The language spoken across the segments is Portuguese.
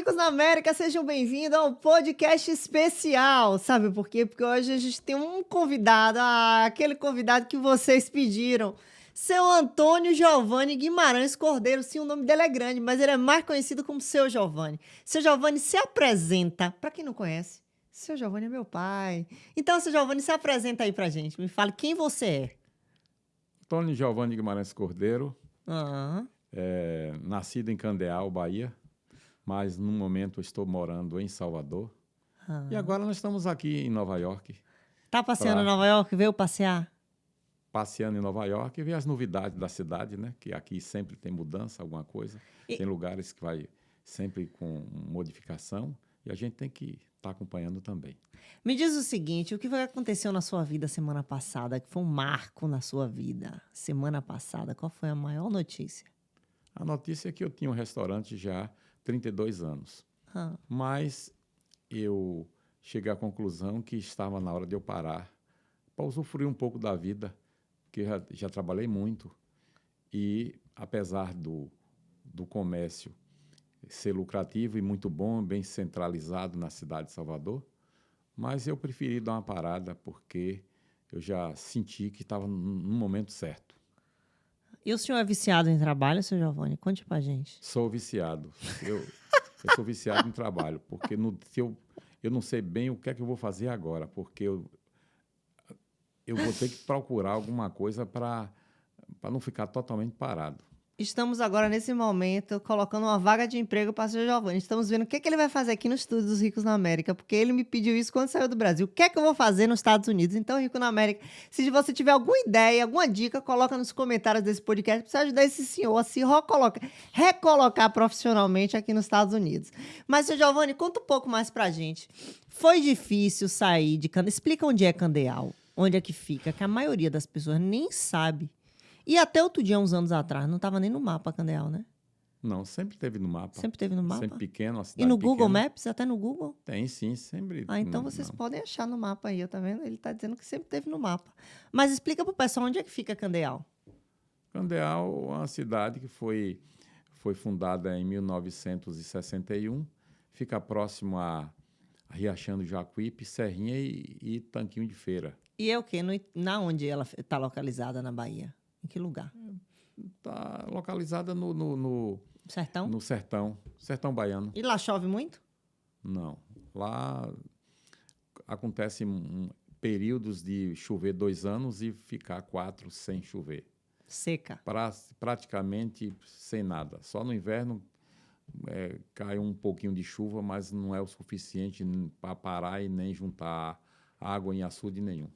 ricos na América, sejam bem-vindos ao podcast especial. Sabe por quê? Porque hoje a gente tem um convidado, aquele convidado que vocês pediram. Seu Antônio Giovanni Guimarães Cordeiro. Sim, o nome dele é grande, mas ele é mais conhecido como Seu Giovanni. Seu Giovanni se apresenta, para quem não conhece, Seu Giovanni é meu pai. Então, Seu Giovanni, se apresenta aí pra gente. Me fale quem você é. Antônio Giovanni Guimarães Cordeiro, Ah, nascido em Candeal, Bahia, mas no momento estou morando em Salvador. E agora nós estamos aqui em Nova York, tá passeando em Nova York? Veio passear? passeando em Nova York e ver as novidades da cidade, né? Que aqui sempre tem mudança, alguma coisa. Tem lugares que vai sempre com modificação e a gente tem que estar acompanhando também. Me diz o seguinte, o que foi que aconteceu na sua vida semana passada, que foi um marco na sua vida? Semana passada, qual foi a maior notícia? A notícia é que eu tinha um restaurante já há 32 anos, Ah, mas eu cheguei à conclusão que estava na hora de eu parar para usufruir um pouco da vida, porque já trabalhei muito e, apesar do comércio ser lucrativo e muito bom, bem centralizado na cidade de Salvador, mas eu preferi dar uma parada porque eu já senti que estava no momento certo. e o senhor é viciado em trabalho, seu Giovanni? Conte pra gente. Sou viciado. Eu sou viciado em trabalho, porque se eu não sei bem o que é que eu vou fazer agora, porque eu vou ter que procurar alguma coisa para não ficar totalmente parado. Estamos agora, nesse momento, colocando uma vaga de emprego para o seu Giovanni. Estamos vendo o que ele vai fazer aqui no Estúdio dos Ricos na América, porque ele me pediu isso quando saiu do Brasil. O que é que eu vou fazer nos Estados Unidos? Então, Rico na América, se você tiver alguma ideia, alguma dica, coloca nos comentários desse podcast para ajudar esse senhor a se recolocar profissionalmente aqui nos Estados Unidos. Mas, seu Giovanni, conta um pouco mais pra gente. Foi difícil sair de Candeal? Explica onde é Candeal, onde é que fica, que a maioria das pessoas nem sabe. E até outro dia, uns anos atrás, não estava nem no mapa Candeal, né? Não, sempre teve no mapa. Sempre teve no mapa? Sempre pequeno, uma E cidade no Google pequena. Maps? Até no Google? Tem sim, sempre. Ah, então vocês podem achar no mapa aí, tá vendo? Ele tá dizendo que sempre teve no mapa. Mas explica pro pessoal onde é que fica Candeal. Candeal é uma cidade que foi fundada em 1961, fica próximo a Riachão do Jacuípe, Serrinha e Tanquinho de Feira. E é o quê? Na onde ela está localizada na Bahia? Em que lugar? Está localizada no Sertão? sertão baiano. E lá chove muito? Não. Lá acontece períodos de chover 2 anos e ficar 4 sem chover. Seca. Praticamente sem nada. Só no inverno cai um pouquinho de chuva, mas não é o suficiente para parar e nem juntar água em açude nenhum.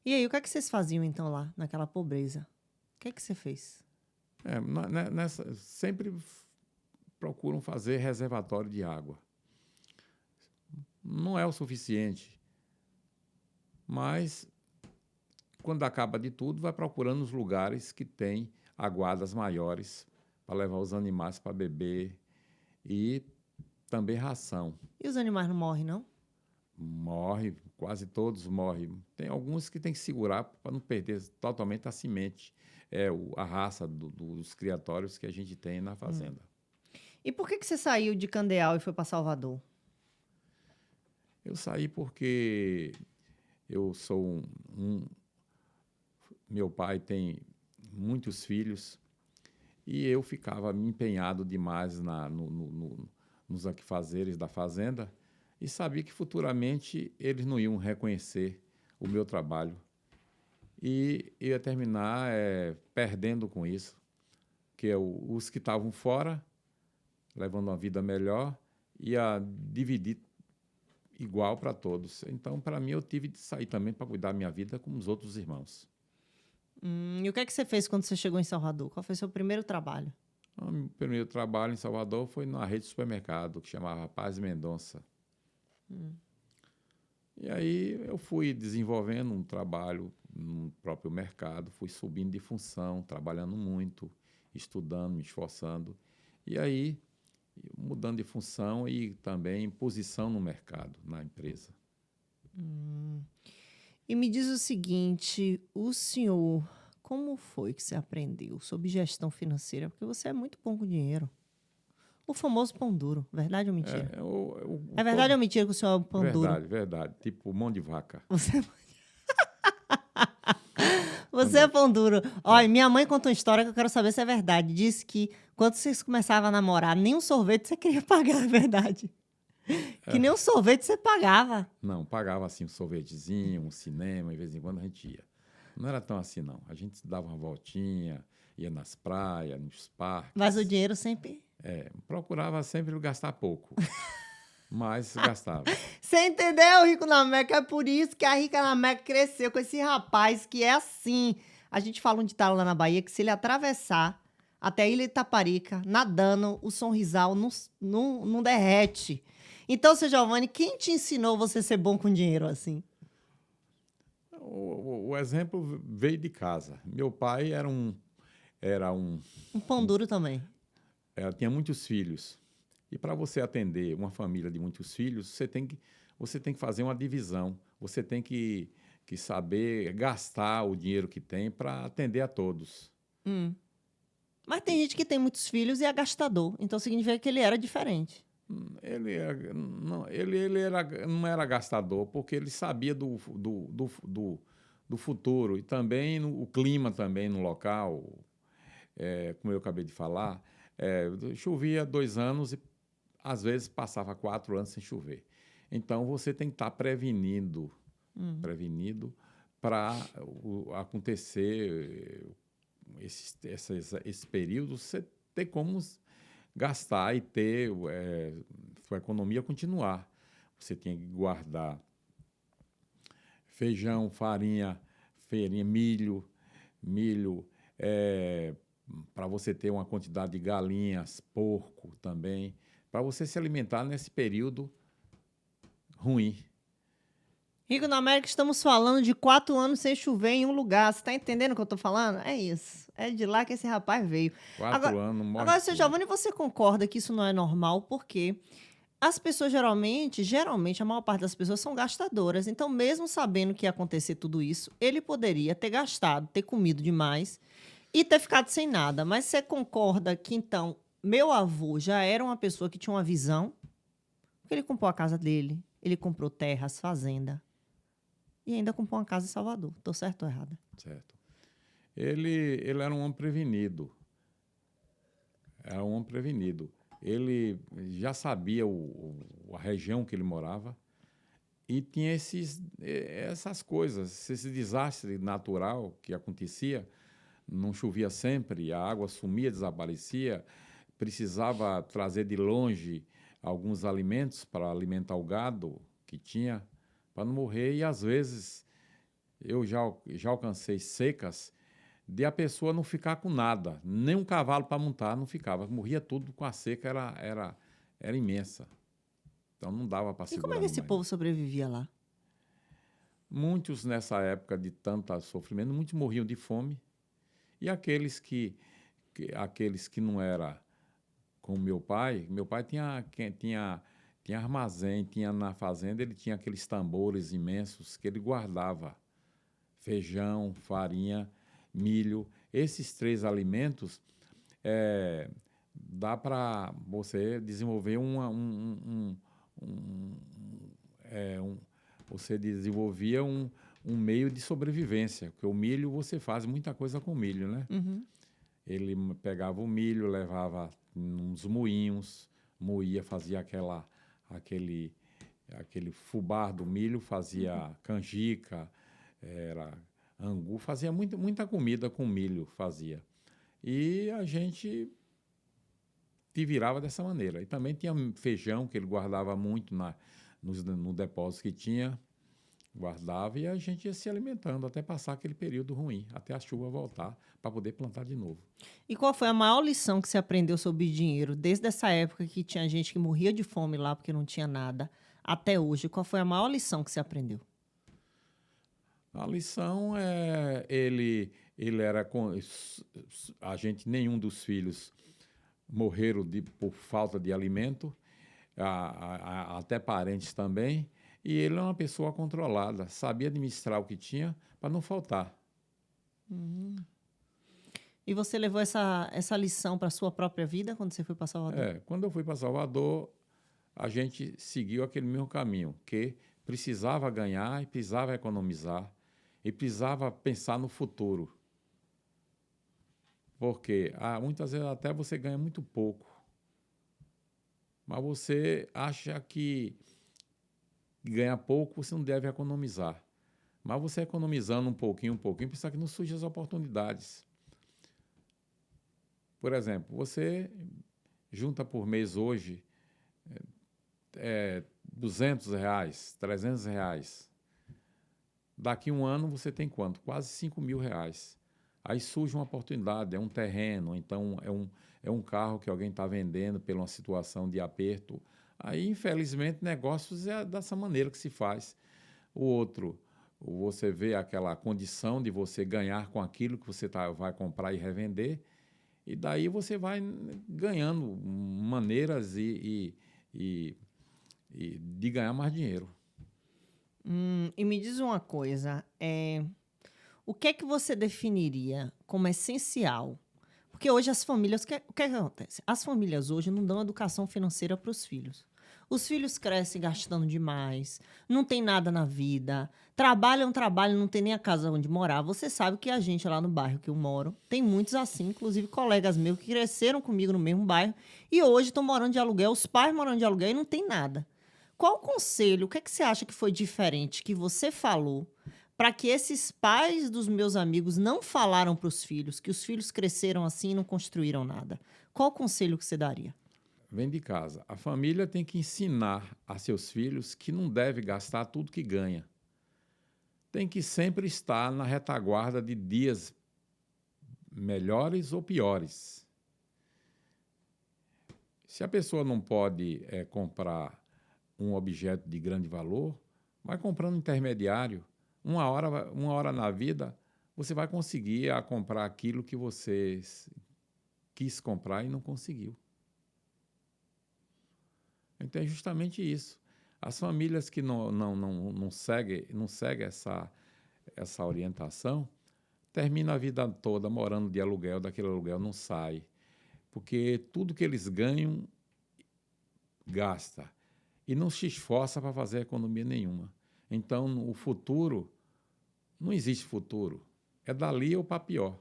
E aí, o que é que vocês faziam então lá, naquela pobreza? O que é que você fez? Sempre procuram fazer reservatório de água. Não é o suficiente, mas quando acaba de tudo, vai procurando os lugares que têm aguadas maiores para levar os animais para beber e também ração. E os animais não morrem, não? Morre, quase todos morrem. Tem alguns que tem que segurar para não perder totalmente a semente, a raça dos criatórios que a gente tem na fazenda. E por que você saiu de Candeal e foi para Salvador? Eu saí porque eu sou meu pai tem muitos filhos e eu ficava me empenhado demais nos afazeres da fazenda e sabia que futuramente eles não iam reconhecer o meu trabalho e ia terminar perdendo com isso, que os que estavam fora, levando uma vida melhor, ia dividir igual para todos. Então, para mim, eu tive de sair também para cuidar da minha vida como os outros irmãos. E o que é que você fez quando você chegou em Salvador? Qual foi o seu primeiro trabalho? O meu primeiro trabalho em Salvador foi na rede de supermercado, que chamava Paz Mendonça. E aí eu fui desenvolvendo um trabalho no próprio mercado, fui subindo de função, trabalhando muito, estudando, me esforçando. E aí, mudando de função e também posição no mercado, na empresa. E me diz o seguinte, o senhor, como foi que você aprendeu sobre gestão financeira? Porque você é muito bom com dinheiro. O famoso pão duro. Verdade ou mentira? O É verdade ou mentira que o senhor é um pão duro? verdade, verdade. Tipo mão de vaca. Você, você é pão duro. Olha, minha mãe conta uma história que eu quero saber se é verdade. Disse que quando vocês começavam a namorar, nem um sorvete você queria pagar, é verdade. Que nem um sorvete você pagava. Não, pagava assim um sorvetezinho, um cinema, de vez em quando a gente ia. Não era tão assim, não. A gente dava uma voltinha, ia nas praias, nos parques. Mas o dinheiro sempre... Procurava sempre gastar pouco, mas gastava. Você entendeu, Rico na Meca? É por isso que a Rica na Meca cresceu com esse rapaz que é assim. A gente fala um ditado lá na Bahia que se ele atravessar até a Ilha Itaparica, nadando, o Sonrisal não derrete. Então, seu Giovanni, quem te ensinou você a ser bom com dinheiro assim? O exemplo veio de casa. Meu pai era um Um pão duro também. tinha muitos filhos. E para você atender uma família de muitos filhos, você tem que fazer uma divisão. Você tem que saber gastar o dinheiro que tem para atender a todos. Mas tem gente que tem muitos filhos e é gastador. Então significa que ele era diferente. Não era gastador, porque ele sabia do futuro e também o clima também no local. Como eu acabei de falar, chovia 2 anos e às vezes passava 4 anos sem chover. Então você tem que estar prevenido para acontecer esse período, você ter como gastar e ter sua economia continuar. Você tem que guardar feijão, farinha, milho, para você ter uma quantidade de galinhas, porco também, para você se alimentar nesse período ruim. Rico na América, estamos falando de 4 anos sem chover em um lugar. Você está entendendo o que eu estou falando? É isso. É de lá que esse rapaz veio. 4 anos, morre Agora, seu tudo. Giovanni, você concorda que isso não é normal? Porque as pessoas geralmente, a maior parte das pessoas são gastadoras. Então, mesmo sabendo que ia acontecer tudo isso, ele poderia ter gastado, ter comido demais e ter ficado sem nada. Mas você concorda que, então, meu avô já era uma pessoa que tinha uma visão? Porque ele comprou a casa dele, ele comprou terras, fazenda. E ainda comprou uma casa em Salvador. Estou certo ou errada? Certo. Ele era um homem prevenido. Era um homem prevenido. Ele já sabia a região que ele morava e tinha essas coisas, esse desastre natural que acontecia. Não chovia sempre, a água sumia, desaparecia, precisava trazer de longe alguns alimentos para alimentar o gado que tinha, para não morrer. E, às vezes, eu já alcancei secas de a pessoa não ficar com nada, nem um cavalo para montar não ficava, morria tudo com a seca, era imensa. Então, não dava para E segurar como é que esse mais. povo sobrevivia lá? Muitos, nessa época de tanto sofrimento, muitos morriam de fome. E aqueles que não era como meu pai tinha armazém, tinha na fazenda, ele tinha aqueles tambores imensos que ele guardava feijão, farinha, milho. Esses 3 alimentos dá para você desenvolver você desenvolvia um meio de sobrevivência, porque o milho, você faz muita coisa com milho, né? Ele pegava o milho, levava nos moinhos, moía, fazia aquele fubá do milho, fazia canjica, angu, fazia muita comida com milho, fazia. E a gente se virava dessa maneira. E também tinha feijão, que ele guardava muito no depósito que tinha, guardava, e a gente ia se alimentando até passar aquele período ruim, até a chuva voltar para poder plantar de novo. E qual foi a maior lição que você aprendeu sobre dinheiro, desde essa época que tinha gente que morria de fome lá porque não tinha nada, até hoje? Qual foi a maior lição que você aprendeu? A lição nenhum dos filhos morreram por falta de alimento, até parentes também. E ele é uma pessoa controlada, sabia administrar o que tinha para não faltar. E você levou essa lição para a sua própria vida quando você foi para Salvador? Quando eu fui para Salvador, a gente seguiu aquele mesmo caminho, que precisava ganhar e precisava economizar e precisava pensar no futuro. Porque muitas vezes até você ganha muito pouco, mas você acha que ganha pouco, você não deve economizar. Mas você economizando um pouquinho, precisa que não surjam as oportunidades. Por exemplo, você junta por mês hoje R$ 200, R$ 300. Daqui um ano você tem quanto? Quase R$ 5.000. Aí surge uma oportunidade, é um terreno, então é um carro que alguém está vendendo por uma situação de aperto. Aí, infelizmente, negócios é dessa maneira que se faz. O outro, você vê aquela condição de você ganhar com aquilo que você vai comprar e revender, e daí você vai ganhando maneiras de ganhar mais dinheiro. E me diz uma coisa, o que é que você definiria como essencial? Porque hoje as famílias, o que acontece? As famílias hoje não dão educação financeira para os filhos. Os filhos crescem gastando demais, não tem nada na vida, trabalham, não tem nem a casa onde morar. Você sabe que a gente lá no bairro que eu moro, tem muitos assim, inclusive colegas meus que cresceram comigo no mesmo bairro e hoje estão morando de aluguel, os pais morando de aluguel e não tem nada. Qual o conselho, o que é que você acha que foi diferente que você falou para que esses pais dos meus amigos não falaram para os filhos, que os filhos cresceram assim e não construíram nada? Qual o conselho que você daria? Vem de casa. A família tem que ensinar a seus filhos que não deve gastar tudo que ganha. Tem que sempre estar na retaguarda de dias melhores ou piores. Se a pessoa não pode comprar um objeto de grande valor, vai comprando intermediário. Uma hora na vida, você vai conseguir comprar aquilo que você quis comprar e não conseguiu. Então, é justamente isso. As famílias que não seguem essa orientação, terminam a vida toda morando de aluguel, daquele aluguel não sai. Porque tudo que eles ganham, gasta. E não se esforça para fazer economia nenhuma. Então, o futuro, não existe futuro. É dali ou para pior.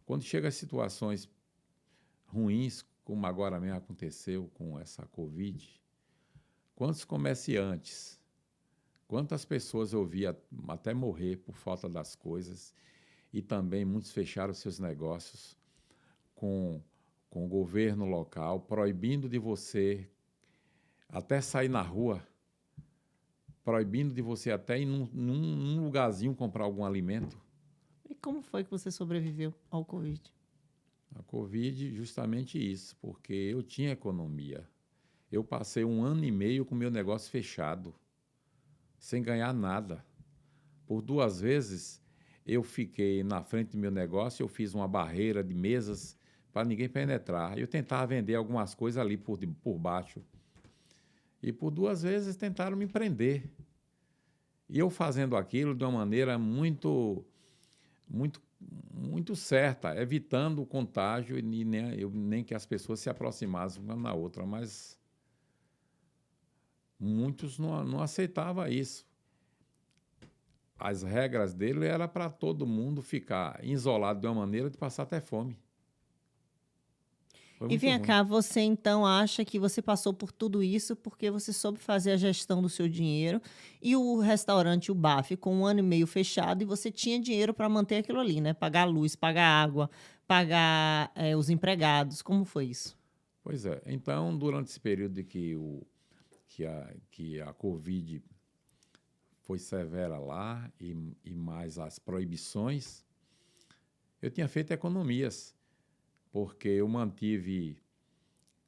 Quando chega as situações ruins, como agora mesmo aconteceu com essa Covid, quantos comerciantes, quantas pessoas eu vi até morrer por falta das coisas, e também muitos fecharam seus negócios com o governo local, proibindo de você até sair na rua, proibindo de você até ir num lugarzinho comprar algum alimento. E como foi que você sobreviveu ao Covid? A Covid, justamente isso, porque eu tinha economia. Eu passei 1 ano e meio com meu negócio fechado, sem ganhar nada. Por 2 vezes, eu fiquei na frente do meu negócio, eu fiz uma barreira de mesas para ninguém penetrar. Eu tentava vender algumas coisas ali por baixo. E por 2 vezes tentaram me prender. E eu fazendo aquilo de uma maneira muito certa, evitando o contágio e nem que as pessoas se aproximassem uma na outra, mas muitos não aceitavam isso. As regras dele eram para todo mundo ficar isolado de uma maneira de passar até fome. Foi E muito vem ruim. cá, você então acha que você passou por tudo isso porque você soube fazer a gestão do seu dinheiro e o restaurante, o bar, ficou 1 ano e meio fechado e você tinha dinheiro para manter aquilo ali, né? Pagar a luz, pagar a água, pagar os empregados. Como foi isso? Pois é. Então, durante esse período de que a Covid foi severa lá e mais as proibições, eu tinha feito economias, porque eu mantive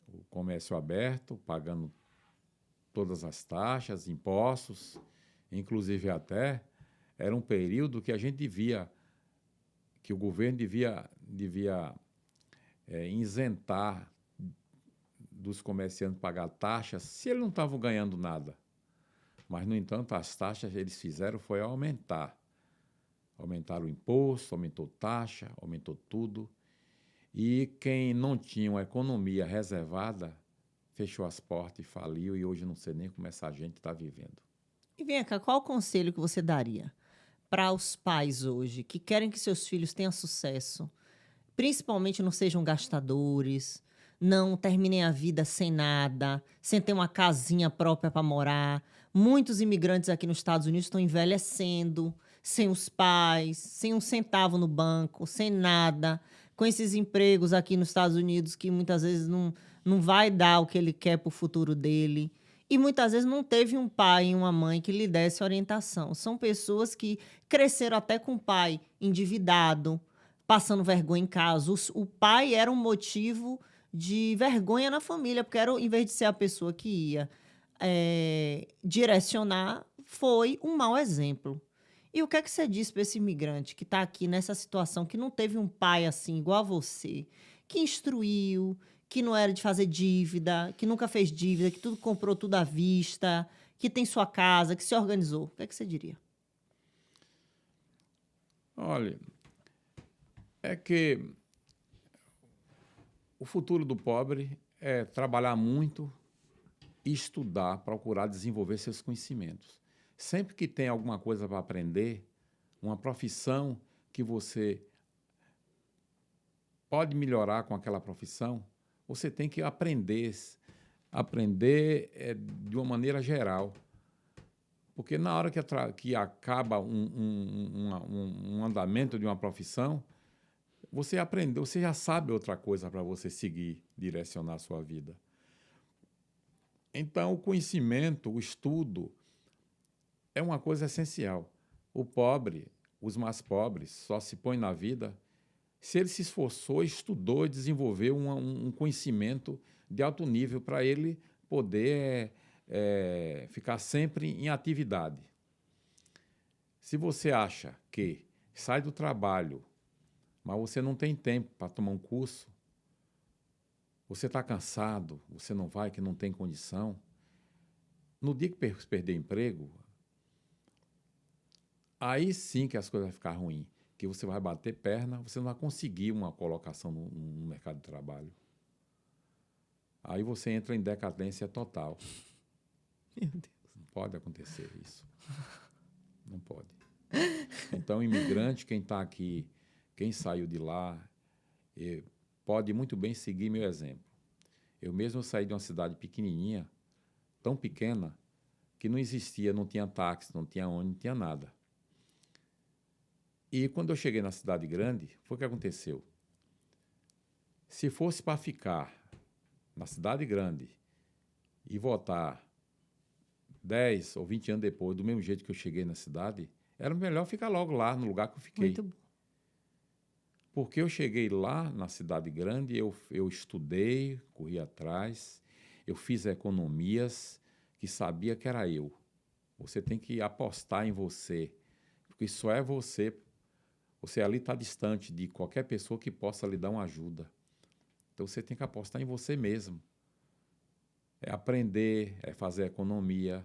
o comércio aberto, pagando todas as taxas, impostos, inclusive até era um período que que o governo devia isentar dos comerciantes pagar taxas se eles não estavam ganhando nada. Mas, no entanto, as taxas eles fizeram foi aumentar. Aumentaram o imposto, aumentou taxa, aumentou tudo. E quem não tinha uma economia reservada fechou as portas e faliu, e hoje não sei nem como essa gente está vivendo. E vem cá, qual o conselho que você daria para os pais hoje que querem que seus filhos tenham sucesso, principalmente não sejam gastadores, não terminem a vida sem nada, sem ter uma casinha própria para morar? Muitos imigrantes aqui nos Estados Unidos estão envelhecendo, sem os pais, sem um centavo no banco, sem nada, com esses empregos aqui nos Estados Unidos que muitas vezes não vai dar o que ele quer para o futuro dele. E muitas vezes não teve um pai e uma mãe que lhe desse orientação. São pessoas que cresceram até com o pai endividado, passando vergonha em casa. O pai era um motivo de vergonha na família, porque era, em vez de ser a pessoa que ia direcionar, foi um mau exemplo. E o que é que você diz para esse imigrante que está aqui nessa situação, que não teve um pai assim, igual a você, que instruiu, que não era de fazer dívida, que nunca fez dívida, que tudo comprou tudo à vista, que tem sua casa, que se organizou? O que é que você diria? Olha, é que o futuro do pobre é trabalhar muito e estudar, procurar desenvolver seus conhecimentos. Sempre que tem alguma coisa para aprender, uma profissão que você pode melhorar com aquela profissão, você tem que aprender de uma maneira geral. Porque na hora que acaba um andamento de uma profissão, você aprendeu, você já sabe outra coisa para você seguir, direcionar a sua vida. Então, o conhecimento, o estudo, é uma coisa essencial. O pobre, os mais pobres, só se põe na vida se ele se esforçou, estudou e desenvolveu um conhecimento de alto nível para ele poder ficar sempre em atividade. Se você acha que sai do trabalho, mas você não tem tempo para tomar um curso, você está cansado, você não vai, que não tem condição, no dia que perder emprego, aí sim que as coisas vão ficar ruins, que você vai bater perna, você não vai conseguir uma colocação no mercado de trabalho. Aí você entra em decadência total. Meu Deus. Não pode acontecer isso. Não pode. Então, imigrante, quem está aqui, quem saiu de lá, pode muito bem seguir meu exemplo. Eu mesmo saí de uma cidade pequenininha, tão pequena, que não existia, não tinha táxi, não tinha ônibus, não tinha nada. E quando eu cheguei na cidade grande, foi o que aconteceu. Se fosse para ficar na cidade grande e voltar 10 ou 20 anos depois, do mesmo jeito que eu cheguei na cidade, era melhor ficar logo lá, no lugar que eu fiquei. Muito bom. Porque eu cheguei lá na cidade grande, eu estudei, corri atrás, eu fiz economias que sabia que era eu. Você tem que apostar em você, porque só é você. Você ali está distante de qualquer pessoa que possa lhe dar uma ajuda. Então, você tem que apostar em você mesmo. É aprender, é fazer economia.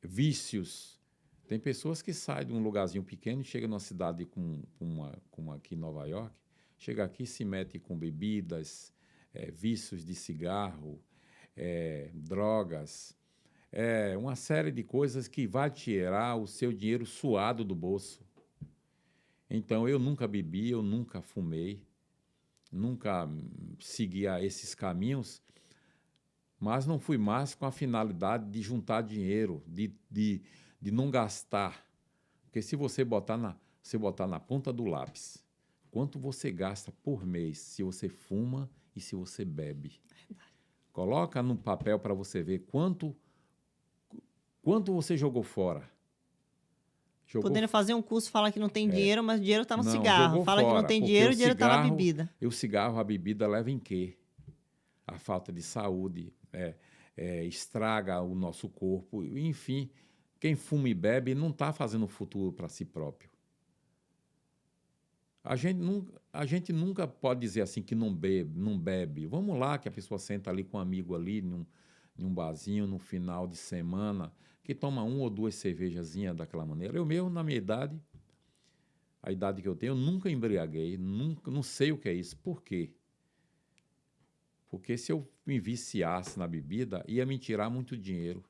Vícios. Tem pessoas que saem de um lugarzinho pequeno e chegam numa cidade como aqui em Nova York, chega aqui e se mete com bebidas, vícios de cigarro, drogas, uma série de coisas que vai tirar o seu dinheiro suado do bolso. Então, eu nunca bebi, eu nunca fumei, nunca seguia esses caminhos, mas não fui mais com a finalidade de juntar dinheiro, de não gastar. Porque se você botar na ponta do lápis, quanto você gasta por mês se você fuma e se você bebe. Coloca no papel para você ver quanto você jogou fora. Podendo fazer um curso, falar que não tem dinheiro, mas o dinheiro está no Não, cigarro. Fala fora, que não tem porque dinheiro, o dinheiro está na bebida. E o cigarro, a bebida leva em quê? A falta de saúde, estraga o nosso corpo. Enfim, quem fuma e bebe não está fazendo futuro para si próprio. A gente nunca pode dizer assim que não bebe. Vamos lá, que a pessoa senta ali com um amigo ali, em um barzinho, no final de semana, que toma 1 ou 2 cervejazinhas daquela maneira. Eu mesmo, na minha idade, a idade que eu tenho, eu nunca embriaguei, nunca, não sei o que é isso. Por quê? Porque se eu me viciasse na bebida, ia me tirar muito dinheiro.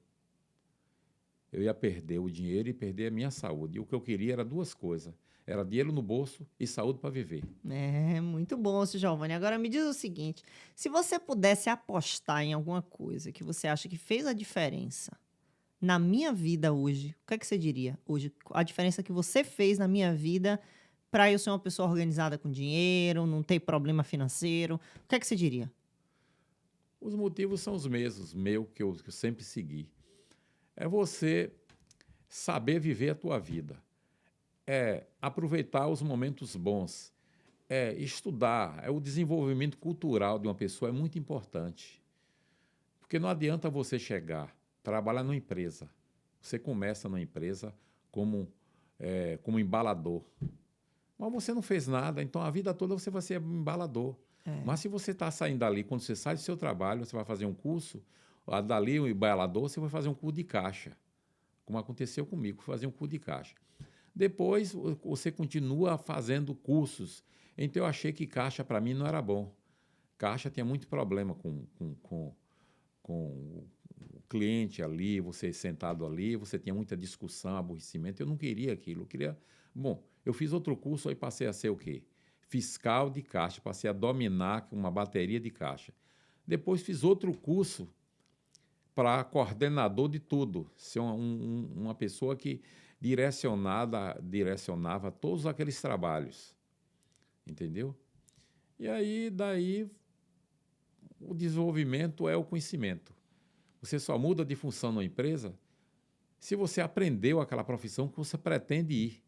Eu ia perder o dinheiro e perder a minha saúde. E o que eu queria era duas coisas. Era dinheiro no bolso e saúde para viver. É, muito bom, seu Giovanni. Agora me diz o seguinte: se você pudesse apostar em alguma coisa que você acha que fez a diferença na minha vida hoje, o que é que você diria hoje? A diferença que você fez na minha vida para eu ser uma pessoa organizada com dinheiro, não ter problema financeiro, o que é que você diria? Os motivos são os mesmos, que eu sempre segui. É você saber viver a tua vida. É aproveitar os momentos bons. É estudar. É o desenvolvimento cultural de uma pessoa é muito importante. Porque não adianta você chegar, trabalhar numa empresa. Você começa numa empresa como embalador. Mas você não fez nada, então a vida toda você vai ser embalador. Mas se você está saindo dali, quando você sai do seu trabalho, você vai fazer um curso, dali, o embalador, você vai fazer um curso de caixa. Como aconteceu comigo, fazer um curso de caixa. Depois, você continua fazendo cursos. Então, eu achei que caixa, para mim, não era bom. Caixa tinha muito problema com o cliente ali, você sentado ali, você tinha muita discussão, aborrecimento. Eu não queria aquilo. Eu queria... Bom, eu fiz outro curso, aí passei a ser o quê? Fiscal de caixa, passei a dominar uma bateria de caixa. Depois fiz outro curso para coordenador de tudo, ser uma pessoa que direcionava todos aqueles trabalhos, entendeu? E aí, daí, o desenvolvimento é o conhecimento. Você só muda de função numa empresa se você aprendeu aquela profissão que você pretende ir.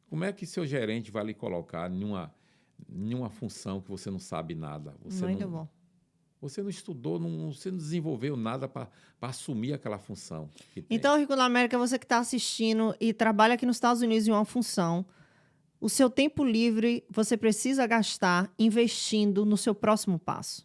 Como é que seu gerente vai lhe colocar em uma função que você não sabe nada? Muito bom. Você não estudou, você não desenvolveu nada para assumir aquela função que tem. Então, Rico na América, você que está assistindo e trabalha aqui nos Estados Unidos em uma função, o seu tempo livre você precisa gastar investindo no seu próximo passo.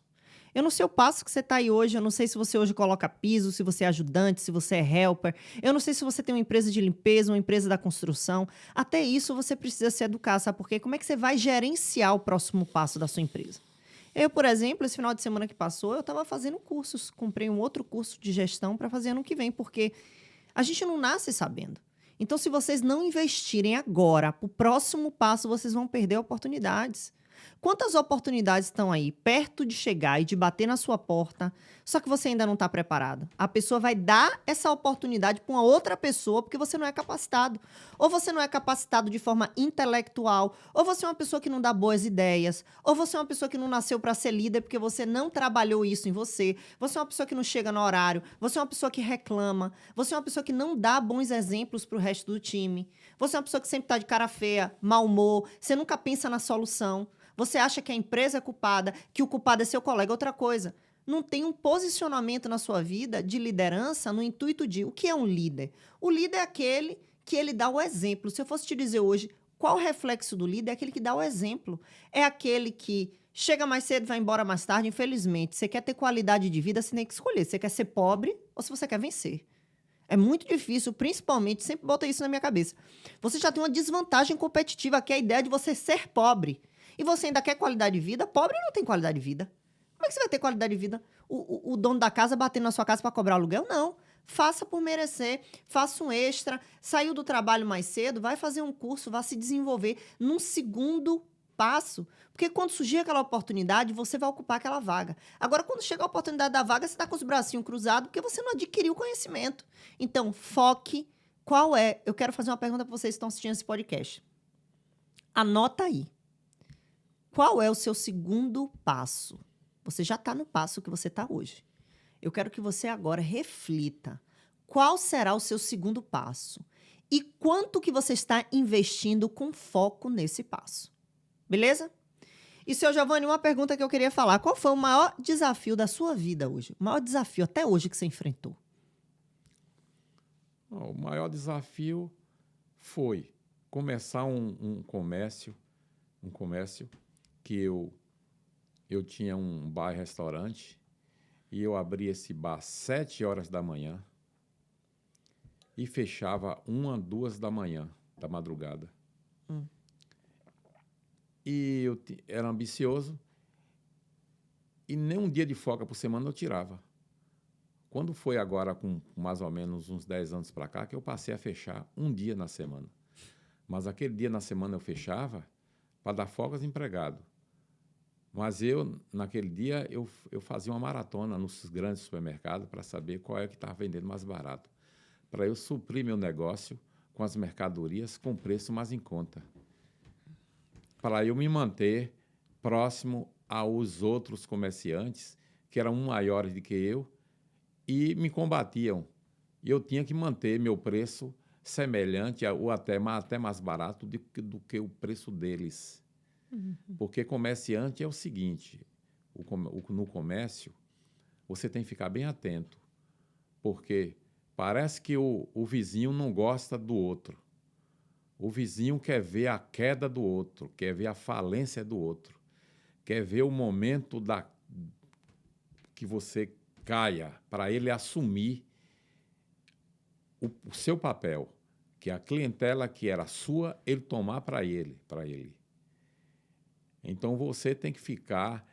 Eu não sei o passo que você está aí hoje, eu não sei se você hoje coloca piso, se você é ajudante, se você é helper, eu não sei se você tem uma empresa de limpeza, uma empresa da construção. Até isso você precisa se educar, sabe por quê? Como é que você vai gerenciar o próximo passo da sua empresa? Eu, por exemplo, esse final de semana que passou, eu estava fazendo cursos, comprei um outro curso de gestão para fazer ano que vem, porque a gente não nasce sabendo. Então, se vocês não investirem agora, para o próximo passo, vocês vão perder oportunidades. Quantas oportunidades estão aí perto de chegar e de bater na sua porta, só que você ainda não está preparado? A pessoa vai dar essa oportunidade para uma outra pessoa porque você não é capacitado. Ou você não é capacitado de forma intelectual, ou você é uma pessoa que não dá boas ideias, ou você é uma pessoa que não nasceu para ser líder porque você não trabalhou isso em você, você é uma pessoa que não chega no horário, você é uma pessoa que reclama, você é uma pessoa que não dá bons exemplos para o resto do time, você é uma pessoa que sempre está de cara feia, mau humor, você nunca pensa na solução. Você acha que a empresa é culpada, que o culpado é seu colega, outra coisa. Não tem um posicionamento na sua vida de liderança no intuito de o que é um líder? O líder é aquele que ele dá o exemplo. Se eu fosse te dizer hoje qual o reflexo do líder, é aquele que dá o exemplo. É aquele que chega mais cedo, vai embora mais tarde. Infelizmente, você quer ter qualidade de vida, você tem que escolher. Você quer ser pobre ou se você quer vencer. É muito difícil, principalmente, sempre bota isso na minha cabeça. Você já tem uma desvantagem competitiva, que é a ideia de você ser pobre. E você ainda quer qualidade de vida? Pobre não tem qualidade de vida. Como é que você vai ter qualidade de vida? O dono da casa batendo na sua casa para cobrar aluguel? Não. Faça por merecer, faça um extra, saiu do trabalho mais cedo, vai fazer um curso, vai se desenvolver num segundo passo. Porque quando surgir aquela oportunidade, você vai ocupar aquela vaga. Agora, quando chega a oportunidade da vaga, você está com os bracinhos cruzados porque você não adquiriu conhecimento. Então, foque. Qual é? Eu quero fazer uma pergunta para vocês que estão assistindo esse podcast. Anota aí. Qual é o seu segundo passo? Você já está no passo que você está hoje. Eu quero que você agora reflita. Qual será o seu segundo passo? E quanto que você está investindo com foco nesse passo? Beleza? E, seu Giovanni, uma pergunta que eu queria falar. Qual foi o maior desafio da sua vida hoje? O maior desafio até hoje que você enfrentou? O maior desafio foi começar um comércio que eu tinha um bar e restaurante e eu abria esse bar às 7 horas da manhã e fechava 1, 2 da manhã, da madrugada. E eu era ambicioso e nem um dia de folga por semana eu tirava. Quando foi agora, com mais ou menos uns 10 anos para cá, que eu passei a fechar um dia na semana. Mas aquele dia na semana eu fechava para dar folga aos empregados. Mas eu, naquele dia, eu fazia uma maratona nos grandes supermercados para saber qual é que estava vendendo mais barato, para eu suprir meu negócio com as mercadorias com preço mais em conta, para eu me manter próximo aos outros comerciantes, que eram maiores do que eu, e me combatiam. E eu tinha que manter meu preço semelhante ou até mais barato do que o preço deles. Porque comerciante é o seguinte, no comércio, você tem que ficar bem atento, porque parece que o vizinho não gosta do outro. O vizinho quer ver a queda do outro, quer ver a falência do outro, quer ver o momento que você caia, para ele assumir o seu papel, que a clientela que era sua, ele tomar para ele. Então, você tem que ficar...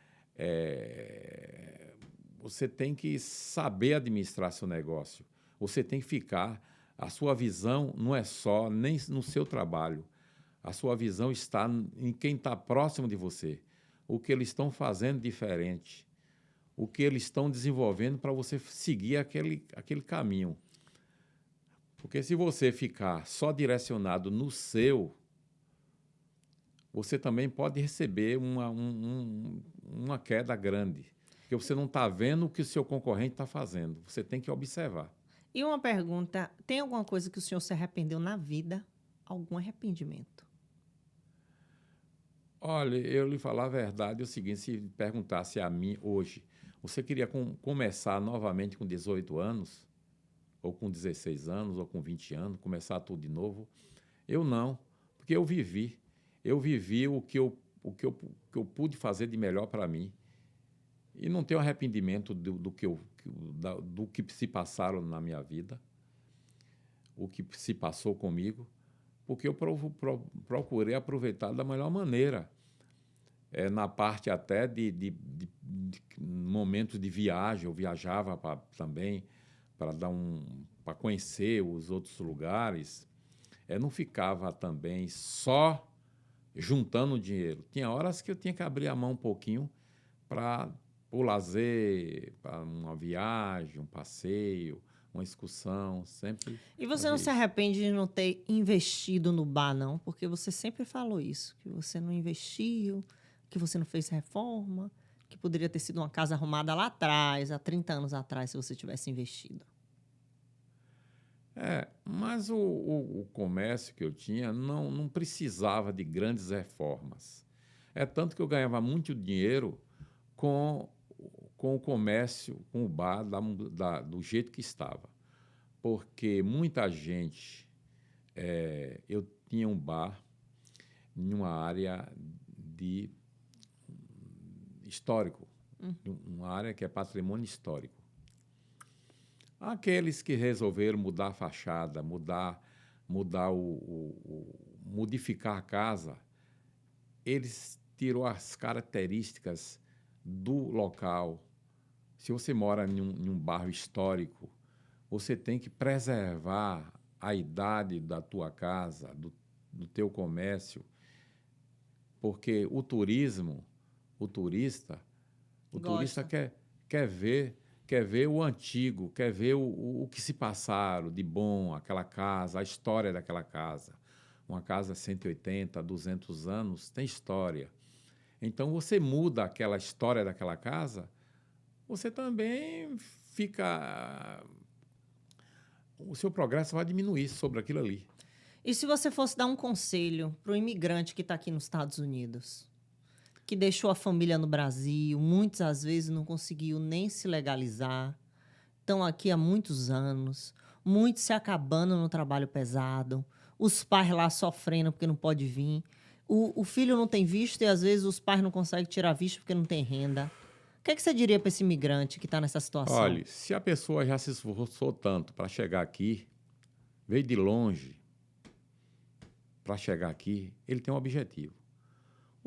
você tem que saber administrar seu negócio. Você tem que ficar... A sua visão não é só nem no seu trabalho. A sua visão está em quem está próximo de você. O que eles estão fazendo diferente. O que eles estão desenvolvendo para você seguir aquele caminho. Porque se você ficar só direcionado no seu, você também pode receber uma queda grande, porque você não está vendo o que o seu concorrente está fazendo. Você tem que observar. E uma pergunta, tem alguma coisa que o senhor se arrependeu na vida? Algum arrependimento? Olha, eu lhe falar a verdade é o seguinte, se perguntasse a mim hoje, você queria começar novamente com 18 anos, ou com 16 anos, ou com 20 anos, começar tudo de novo? Eu não, porque eu vivi. Eu vivi o que eu pude fazer de melhor para mim. E não tenho arrependimento do que se passaram na minha vida, o que se passou comigo, porque eu procurei aproveitar da melhor maneira. Na parte até de momentos de viagem, eu viajava também para conhecer os outros lugares. Não ficava também só juntando dinheiro. Tinha horas que eu tinha que abrir a mão um pouquinho para o lazer, para uma viagem, um passeio, uma excursão, sempre. E você não se arrepende de não ter investido no bar, não? Porque você sempre falou isso, que você não investiu, que você não fez reforma, que poderia ter sido uma casa arrumada lá atrás, há 30 anos atrás, se você tivesse investido. Mas o comércio que eu tinha não precisava de grandes reformas. Tanto que eu ganhava muito dinheiro com o comércio, com o bar, do jeito que estava. Porque muita gente... eu tinha um bar em uma área histórico, uma área que é patrimônio histórico. Aqueles que resolveram mudar a fachada, modificar a casa, eles tirou as características do local. Se você mora em um bairro histórico, você tem que preservar a idade da tua casa, do teu comércio, porque o turista quer ver o antigo, quer ver o que se passaram de bom, aquela casa, a história daquela casa. Uma casa 180, 200 anos, tem história. Então, você muda aquela história daquela casa, você também fica... O seu progresso vai diminuir sobre aquilo ali. E se você fosse dar um conselho para o imigrante que está aqui nos Estados Unidos, que deixou a família no Brasil, muitas às vezes não conseguiu nem se legalizar, estão aqui há muitos anos, muitos se acabando no trabalho pesado, os pais lá sofrendo porque não pode vir, o filho não tem visto e às vezes os pais não conseguem tirar visto porque não tem renda. O que você diria para esse imigrante que está nessa situação? Olha, se a pessoa já se esforçou tanto para chegar aqui, veio de longe para chegar aqui, ele tem um objetivo.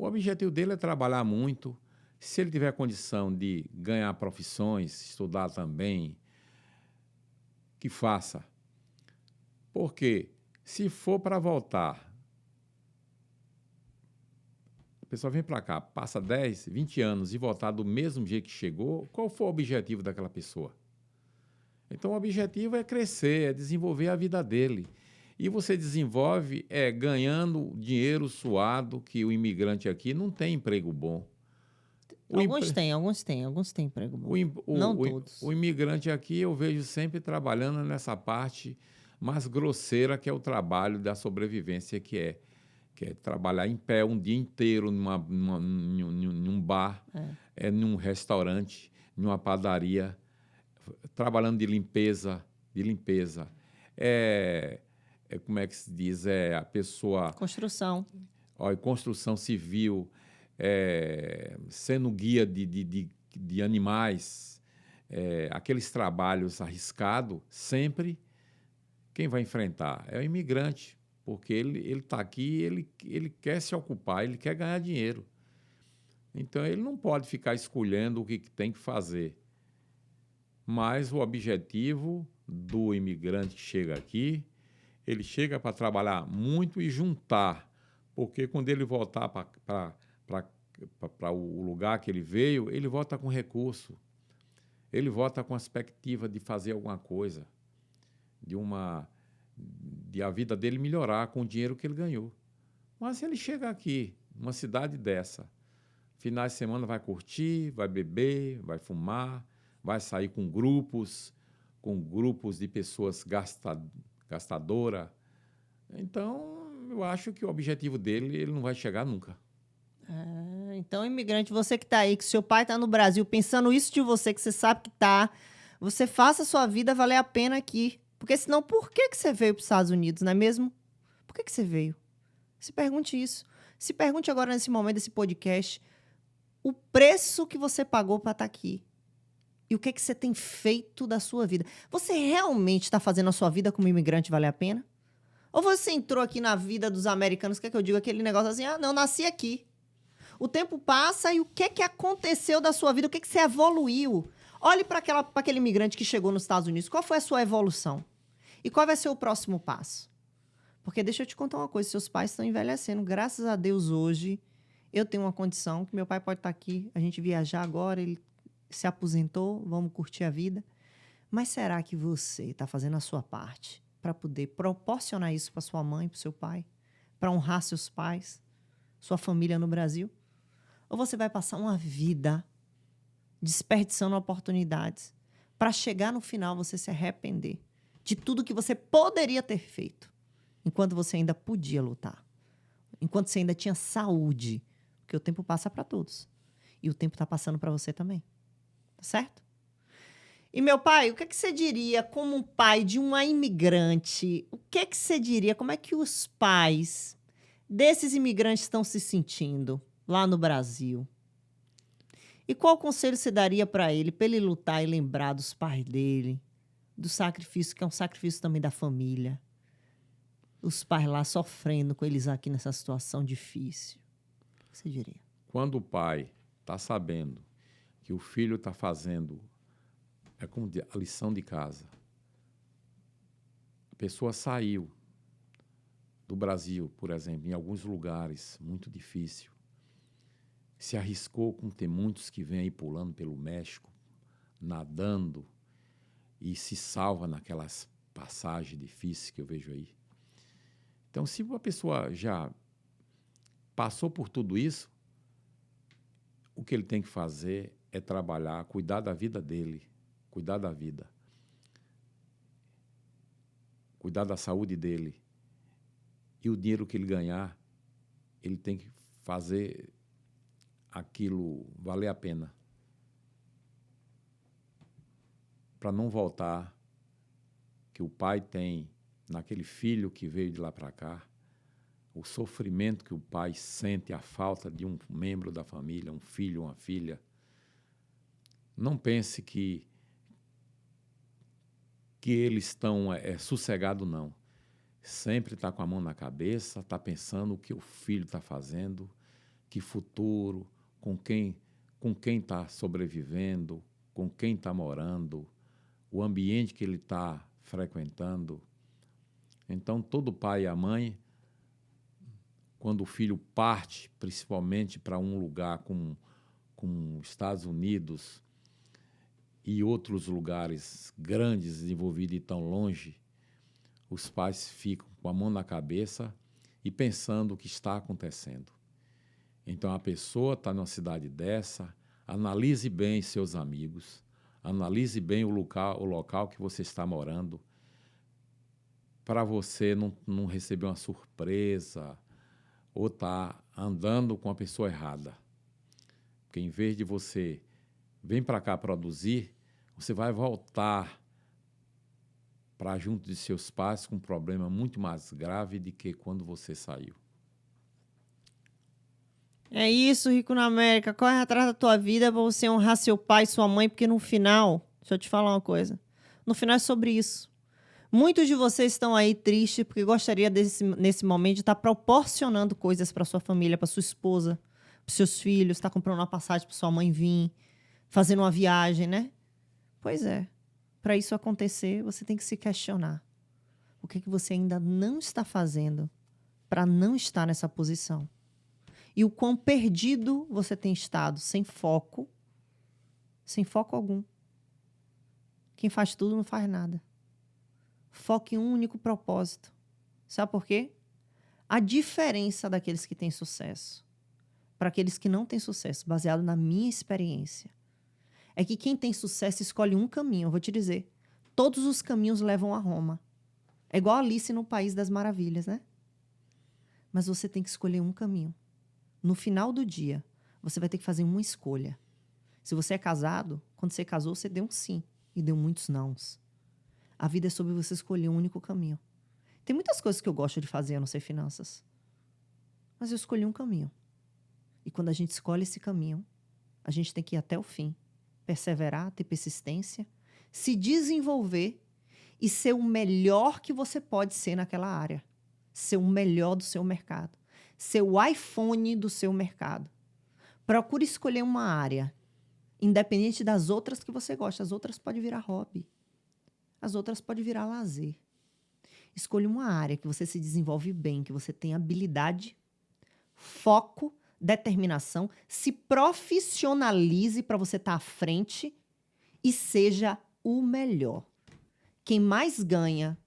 O objetivo dele é trabalhar muito. Se ele tiver condição de ganhar profissões, estudar também, que faça. Porque se for para voltar, a pessoa vem para cá, passa 10, 20 anos e voltar do mesmo jeito que chegou, qual foi o objetivo daquela pessoa? Então, o objetivo é crescer, é desenvolver a vida dele. E você desenvolve ganhando dinheiro suado, que o imigrante aqui não tem emprego bom. Alguns têm emprego bom. Não todos. O imigrante aqui eu vejo sempre trabalhando nessa parte mais grosseira, que é o trabalho da sobrevivência, que é trabalhar em pé um dia inteiro num bar, num restaurante, numa padaria, trabalhando de limpeza. Como é que se diz? A pessoa... Construção. Construção civil, sendo guia de animais, aqueles trabalhos arriscados, sempre quem vai enfrentar é o imigrante, porque ele está aqui, ele quer se ocupar, ele quer ganhar dinheiro. Então, ele não pode ficar escolhendo o que tem que fazer. Mas o objetivo do imigrante que chega aqui, ele chega para trabalhar muito e juntar, porque quando ele voltar para o lugar que ele veio, ele volta com recurso, ele volta com a perspectiva de fazer alguma coisa, de a vida dele melhorar com o dinheiro que ele ganhou. Mas se ele chega aqui, numa cidade dessa, finais de semana vai curtir, vai beber, vai fumar, vai sair com grupos de pessoas gastadoras. Então, eu acho que o objetivo dele, ele não vai chegar nunca. Então, imigrante, você que está aí, que seu pai está no Brasil, pensando isso de você, que você sabe que está, você faça a sua vida valer a pena aqui. Porque senão, por que você veio para os Estados Unidos, não é mesmo? Por que você veio? Se pergunte isso. Se pergunte agora, nesse momento desse podcast, o preço que você pagou para estar aqui. E o que você tem feito da sua vida. Você realmente está fazendo a sua vida como imigrante valer a pena? Ou você entrou aqui na vida dos americanos, quer que eu diga aquele negócio assim, não, nasci aqui. O tempo passa e o que aconteceu da sua vida? O que você evoluiu? Olhe para aquele imigrante que chegou nos Estados Unidos. Qual foi a sua evolução? E qual vai ser o próximo passo? Porque deixa eu te contar uma coisa, seus pais estão envelhecendo. Graças a Deus, hoje, eu tenho uma condição que meu pai pode estar aqui, a gente viajar agora, ele se aposentou, vamos curtir a vida. Mas será que você está fazendo a sua parte para poder proporcionar isso para sua mãe, para o seu pai? Para honrar seus pais, sua família no Brasil? Ou você vai passar uma vida desperdiçando oportunidades para chegar no final você se arrepender de tudo que você poderia ter feito enquanto você ainda podia lutar, enquanto você ainda tinha saúde, porque o tempo passa para todos e o tempo está passando para você também, tá certo? E meu pai, o que você diria como um pai de uma imigrante? O que você diria? Como é que os pais desses imigrantes estão se sentindo lá no Brasil? E qual conselho você daria para ele lutar e lembrar dos pais dele, do sacrifício, que é um sacrifício também da família? Os pais lá sofrendo com eles aqui nessa situação difícil. O que você diria? Quando o pai está sabendo que o filho está fazendo como a lição de casa, a pessoa saiu do Brasil, por exemplo, em alguns lugares muito difícil, se arriscou, como tem muitos que vêm aí pulando pelo México, nadando, e se salva naquelas passagens difíceis que eu vejo aí. Então, se uma pessoa já passou por tudo isso, o que ele tem que fazer é trabalhar, cuidar da vida dele, cuidar da vida, cuidar da saúde dele. E o dinheiro que ele ganhar, ele tem que fazer aquilo valer a pena, para não voltar, que o pai tem naquele filho que veio de lá para cá, o sofrimento que o pai sente, a falta de um membro da família, um filho, uma filha. Não pense que eles estão sossegados, não. Sempre está com a mão na cabeça, está pensando o que o filho está fazendo, que futuro, com quem está sobrevivendo, com quem está morando, o ambiente que ele está frequentando. Então, todo pai e a mãe, quando o filho parte, principalmente para um lugar como Estados Unidos e outros lugares grandes, desenvolvidos e tão longe, os pais ficam com a mão na cabeça e pensando o que está acontecendo. Então, a pessoa está numa cidade dessa, analise bem seus amigos, analise bem o local que você está morando, para você não receber uma surpresa ou estar andando com a pessoa errada. Porque em vez de você vir para cá produzir, você vai voltar para junto de seus pais com um problema muito mais grave do que quando você saiu. É isso, Rico na América. Corre atrás da tua vida para você honrar seu pai e sua mãe, porque no final, deixa eu te falar uma coisa, no final é sobre isso. Muitos de vocês estão aí tristes porque gostaria nesse momento de estar proporcionando coisas para sua família, para sua esposa, para seus filhos, estar comprando uma passagem para sua mãe vir, fazendo uma viagem, né? Pois é. Para isso acontecer, você tem que se questionar. O que você ainda não está fazendo para não estar nessa posição? E o quão perdido você tem estado, sem foco algum. Quem faz tudo não faz nada. Foque em um único propósito. Sabe por quê? A diferença daqueles que têm sucesso para aqueles que não têm sucesso, baseado na minha experiência, é que quem tem sucesso escolhe um caminho. Eu vou te dizer, todos os caminhos levam a Roma. É igual Alice no País das Maravilhas, né? Mas você tem que escolher um caminho. No final do dia, você vai ter que fazer uma escolha. Se você é casado, quando você casou, você deu um sim e deu muitos nãos. A vida é sobre você escolher um único caminho. Tem muitas coisas que eu gosto de fazer, a não ser finanças. Mas eu escolhi um caminho. E quando a gente escolhe esse caminho, a gente tem que ir até o fim. Perseverar, ter persistência, se desenvolver e ser o melhor que você pode ser naquela área. Ser o melhor do seu mercado. Ser o iPhone do seu mercado. Procure escolher uma área, independente das outras que você gosta. As outras podem virar hobby. As outras podem virar lazer. Escolha uma área que você se desenvolve bem, que você tem habilidade, foco, determinação, se profissionalize para você estar à frente e seja o melhor. Quem mais ganha,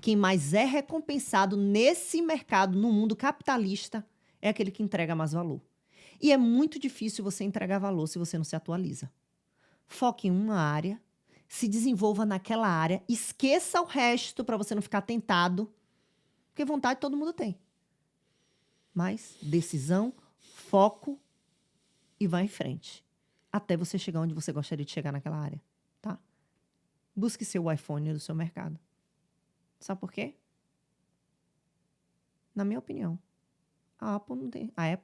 quem mais é recompensado nesse mercado, no mundo capitalista, é aquele que entrega mais valor. E é muito difícil você entregar valor se você não se atualiza. Foque em uma área, se desenvolva naquela área, esqueça o resto para você não ficar tentado, porque vontade todo mundo tem. Mas decisão, foco e vá em frente, até você chegar onde você gostaria de chegar naquela área, tá? Busque ser o iPhone do seu mercado. Sabe por quê? Na minha opinião, a Apple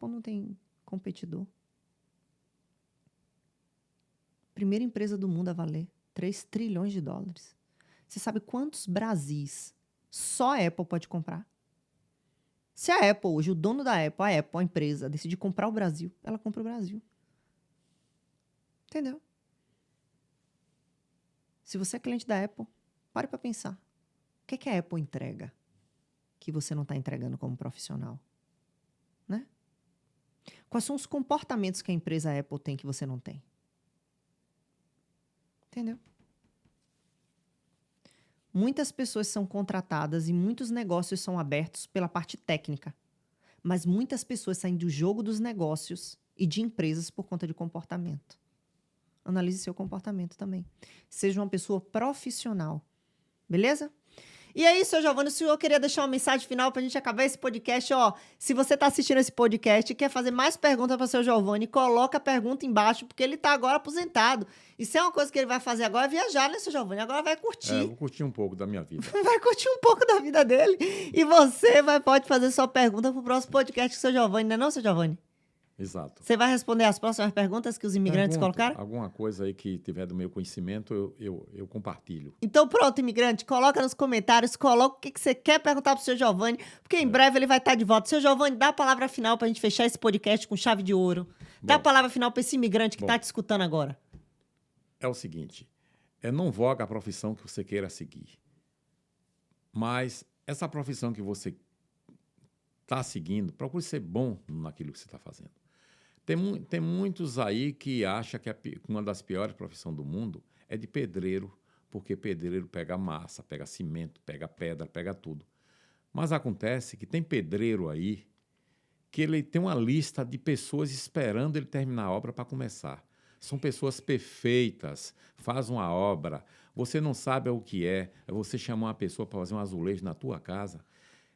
não tem competidor. Primeira empresa do mundo a valer 3 trilhões de dólares. Você sabe quantos Brasis só a Apple pode comprar? Se a Apple hoje, o dono da Apple, a empresa, decidir comprar o Brasil, ela compra o Brasil. Entendeu? Se você é cliente da Apple, pare para pensar. O que a Apple entrega que você não está entregando como profissional? Né? Quais são os comportamentos que a empresa Apple tem que você não tem? Entendeu? Muitas pessoas são contratadas e muitos negócios são abertos pela parte técnica. Mas muitas pessoas saem do jogo dos negócios e de empresas por conta de comportamento. Analise seu comportamento também. Seja uma pessoa profissional. Beleza? E aí, seu Giovanni, o senhor queria deixar uma mensagem final para a gente acabar esse podcast? Ó, se você está assistindo esse podcast e quer fazer mais perguntas para o seu Giovanni, coloca a pergunta embaixo, porque ele está agora aposentado. Isso é uma coisa que ele vai fazer agora, é viajar, né, seu Giovanni? Agora vai curtir. Eu vou curtir um pouco da minha vida. Vai curtir um pouco da vida dele. E você pode fazer sua pergunta para o próximo podcast com o seu Giovanni, não é não, seu Giovanni? Exato. Você vai responder as próximas perguntas que os imigrantes colocaram? Alguma coisa aí que tiver do meu conhecimento, eu compartilho. Então pronto, imigrante, coloca nos comentários, coloca o que você quer perguntar pro seu Giovanni, porque em breve ele vai estar de volta. Seu Giovanni, dá a palavra final pra gente fechar esse podcast com chave de ouro. Dá a palavra final pra esse imigrante que tá te escutando agora. É o seguinte, não voga a profissão que você queira seguir, mas essa profissão que você está seguindo, procure ser bom naquilo que você está fazendo. Tem muitos aí que acham que uma das piores profissões do mundo é de pedreiro, porque pedreiro pega massa, pega cimento, pega pedra, pega tudo. Mas acontece que tem pedreiro aí que ele tem uma lista de pessoas esperando ele terminar a obra para começar. São pessoas perfeitas, faz uma obra, você não sabe o que é você chamar uma pessoa para fazer um azulejo na tua casa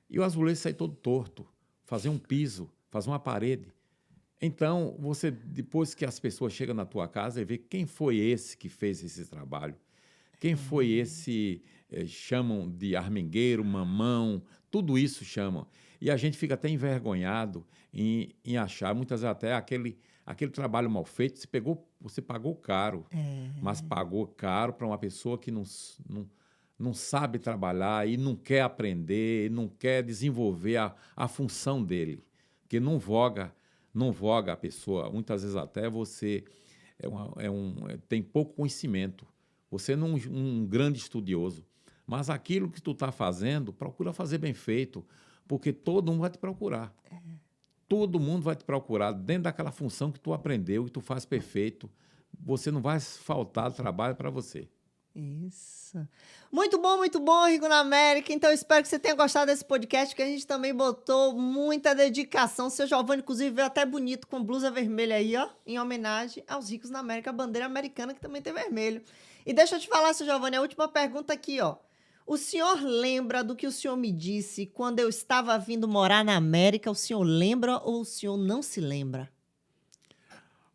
e o azulejo sai todo torto, fazer um piso, fazer uma parede. Então, você, depois que as pessoas chegam na tua casa e vê quem foi esse que fez esse trabalho, quem foi esse, chamam de armengueiro, mamão, tudo isso chamam. E a gente fica até envergonhado em achar, muitas vezes até aquele trabalho mal feito, você pagou caro, mas pagou caro para uma pessoa que não sabe trabalhar e não quer aprender, não quer desenvolver a função dele, porque não voga a pessoa. Muitas vezes até você tem pouco conhecimento, você não é um grande estudioso, mas aquilo que tu está fazendo, procura fazer bem feito, porque todo mundo vai te procurar. Todo mundo vai te procurar dentro daquela função que tu aprendeu, que tu faz perfeito. Você não vai faltar trabalho para você. Isso. Muito bom, Rico na América. Então, espero que você tenha gostado desse podcast, que a gente também botou muita dedicação. Seu Giovanni, inclusive, veio até bonito com blusa vermelha aí, ó, em homenagem aos ricos na América, a bandeira americana que também tem vermelho. E deixa eu te falar, seu Giovanni, a última pergunta aqui, ó. O senhor lembra do que o senhor me disse quando eu estava vindo morar na América? O senhor lembra ou o senhor não se lembra?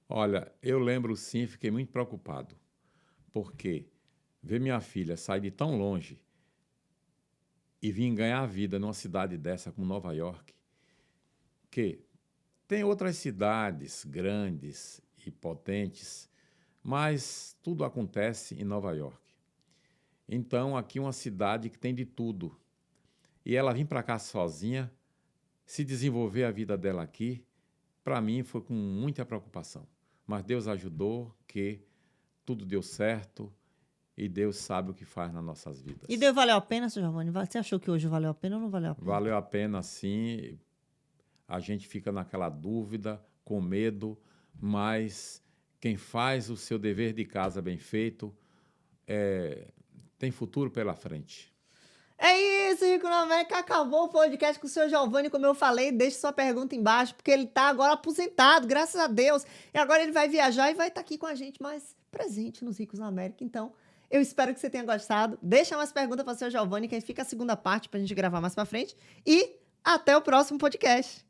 Olha, eu lembro sim, fiquei muito preocupado, porque ver minha filha sair de tão longe e vir ganhar a vida numa cidade dessa como Nova York, que tem outras cidades grandes e potentes, mas tudo acontece em Nova York. Então, aqui é uma cidade que tem de tudo. E ela vir para cá sozinha, se desenvolver a vida dela aqui, para mim foi com muita preocupação. Mas Deus ajudou, que tudo deu certo, e Deus sabe o que faz nas nossas vidas. E Deus valeu a pena, seu Giovanni? Você achou que hoje valeu a pena ou não valeu a pena? Valeu a pena, sim. A gente fica naquela dúvida, com medo, mas quem faz o seu dever de casa bem feito tem futuro pela frente. É isso, Rico na América. Acabou o podcast com o seu Giovanni, como eu falei. Deixe sua pergunta embaixo, porque ele tá agora aposentado, graças a Deus. E agora ele vai viajar e vai estar aqui com a gente, mais presente nos Ricos na América. Então, eu espero que você tenha gostado. Deixa umas perguntas para o seu Giovanni, que aí fica a segunda parte para a gente gravar mais para frente. E até o próximo podcast.